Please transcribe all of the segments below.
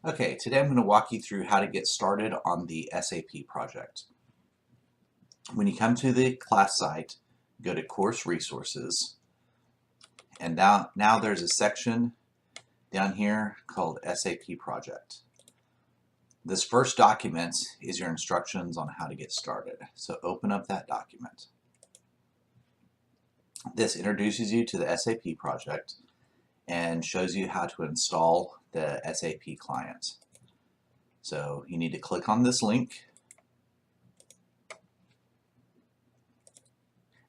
Okay, today I'm going to walk you through how to get started on the SAP project. When you come to the class site, go to Course Resources, and now there's a section down here called SAP Project. This first document is your instructions on how to get started. So open up that document. This introduces you to the SAP project and shows you how to install the SAP client. So you need to click on this link,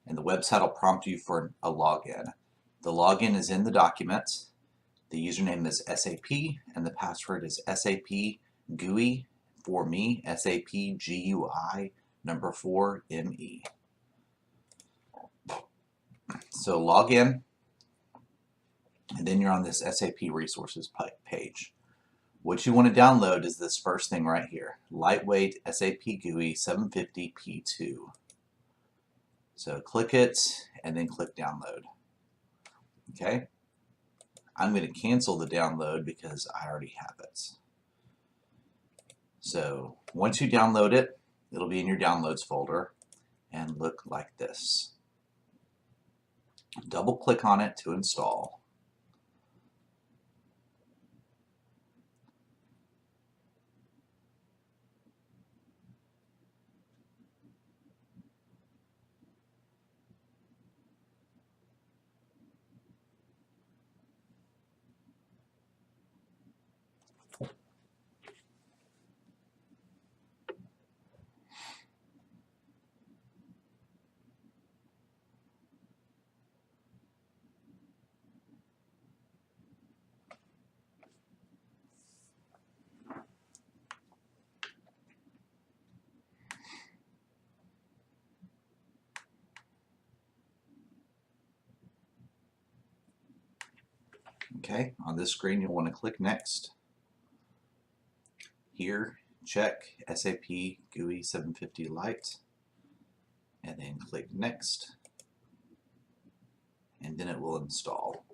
and the website will prompt you for a login. The login is in the document. The username is SAP, and the password is SAP GUI for me, SAP GUI number 4 ME. So log in, and then you're on this SAP resources page. What you want to download is this first thing right here, lightweight SAP GUI 750 P2. So click it and then click download. Okay, I'm going to cancel the download because I already have it. So once you download it, it'll be in your downloads folder and look like this. Double click on it to install. Okay, on this screen you'll want to click Next. Here, check SAP GUI 750 Lite, and then click Next, and then it will install.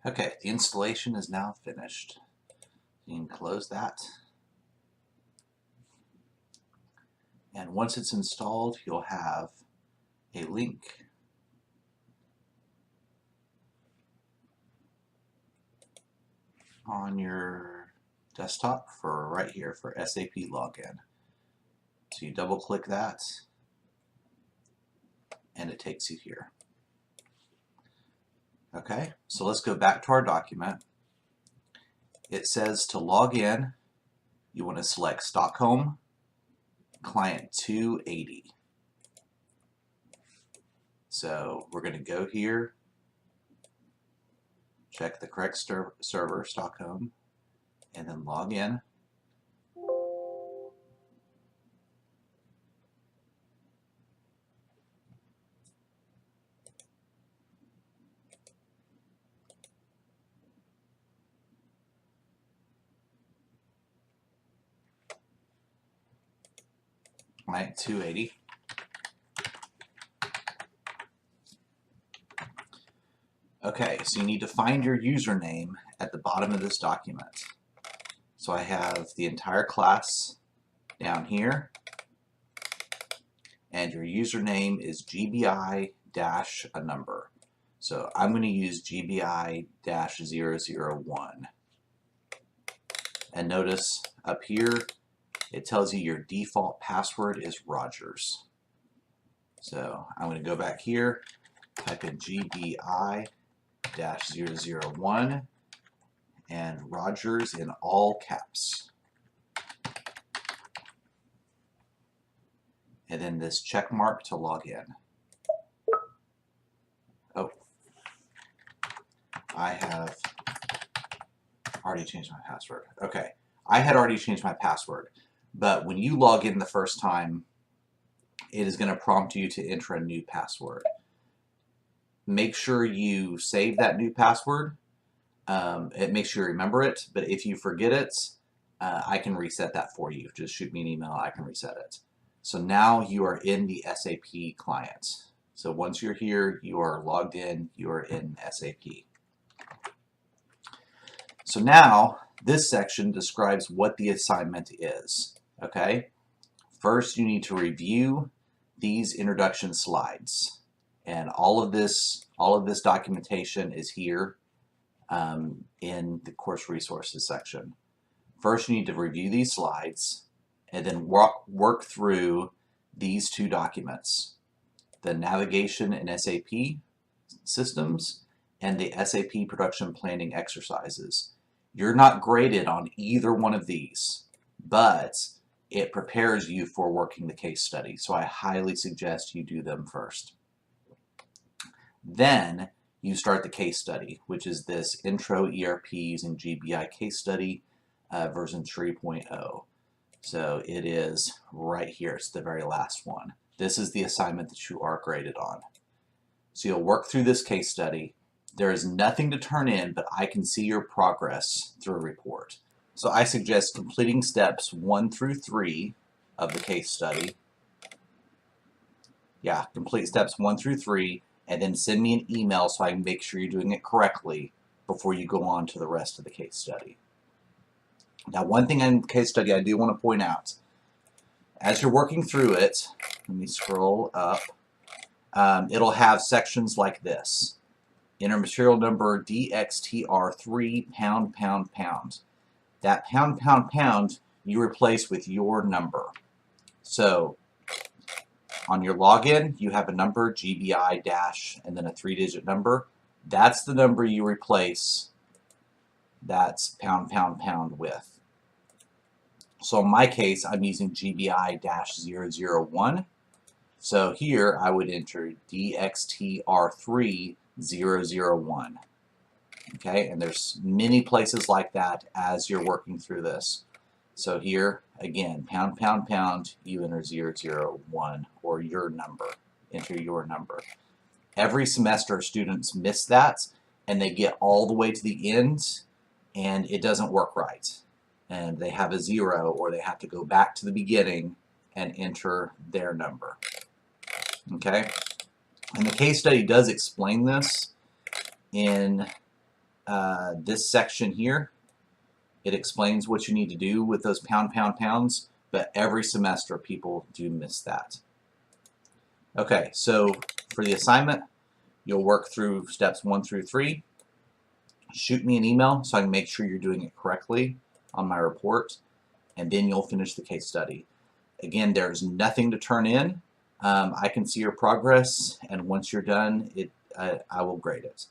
Okay, the installation is now finished. You can close that. And once it's installed, you'll have a link on your desktop for right here for SAP login. So you double click that and it takes you here. Okay, so let's go back to our document. It says to log in, you want to select Stockholm client 280. So we're going to go here, check the correct server, Stockholm, and then log in. Client 280. Okay, so you need to find your username at the bottom of this document. So I have the entire class down here, and your username is GBI dash a number. So I'm going to use GBI dash 001. And notice up here, it tells you your default password is Rogers. So I'm going to go back here, type in GBI dash 001 and Rogers in all caps. And then this check mark to log in. Oh, I have already changed my password. Okay, I had already changed my password, but when you log in the first time, it is going to prompt you to enter a new password. Make sure you save that new password. It makes you remember it, but if you forget it, I can reset that for you. Just shoot me an email, I can reset it. So now you are in the SAP client. So once you're here, you are logged in, you are in SAP. So now this section describes what the assignment is. Okay? First, you need to review these introduction slides. And all of this documentation is here in the course resources section. First, you need to review these slides and then work through these two documents, the navigation in SAP systems and the SAP production planning exercises. You're not graded on either one of these, but it prepares you for working the case study. So I highly suggest you do them first. Then you start the case study, which is this Intro ERP using GBI case study version 3.0. So it is right here. It's the very last one. This is the assignment that you are graded on. So you'll work through this case study. There is nothing to turn in, but I can see your progress through a report. So I suggest completing steps 1 through 3 of the case study. Yeah, complete steps 1 through 3, and then send me an email so I can make sure you're doing it correctly before you go on to the rest of the case study. Now, one thing in the case study I do want to point out, as you're working through it, let me scroll up, it'll have sections like this. Enter material number DXTR3 pound, pound, pound. That pound, pound, pound you replace with your number. So on your login, you have a number, GBI dash, and then a 3-digit number. That's the number you replace that's pound, pound, pound with. So in my case, I'm using GBI dash 001. So here I would enter DXTR3 001. Okay, and there's many places like that as you're working through this. So here, again, pound, pound, pound, you enter 001 or your number. Enter your number. Every semester, students miss that, and they get all the way to the end, and it doesn't work right. And they have a 0, or they have to go back to the beginning and enter their number. Okay? And the case study does explain this in this section here, it explains what you need to do with those pounds, but every semester people do miss that. Okay, so for the assignment, you'll work through steps 1 through 3. Shoot me an email so I can make sure you're doing it correctly on my report, and then you'll finish the case study. Again, there's nothing to turn in. I can see your progress, and once you're done, I will grade it.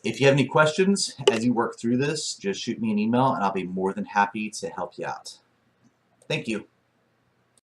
If you have any questions as you work through this, just shoot me an email and I'll be more than happy to help you out. Thank you.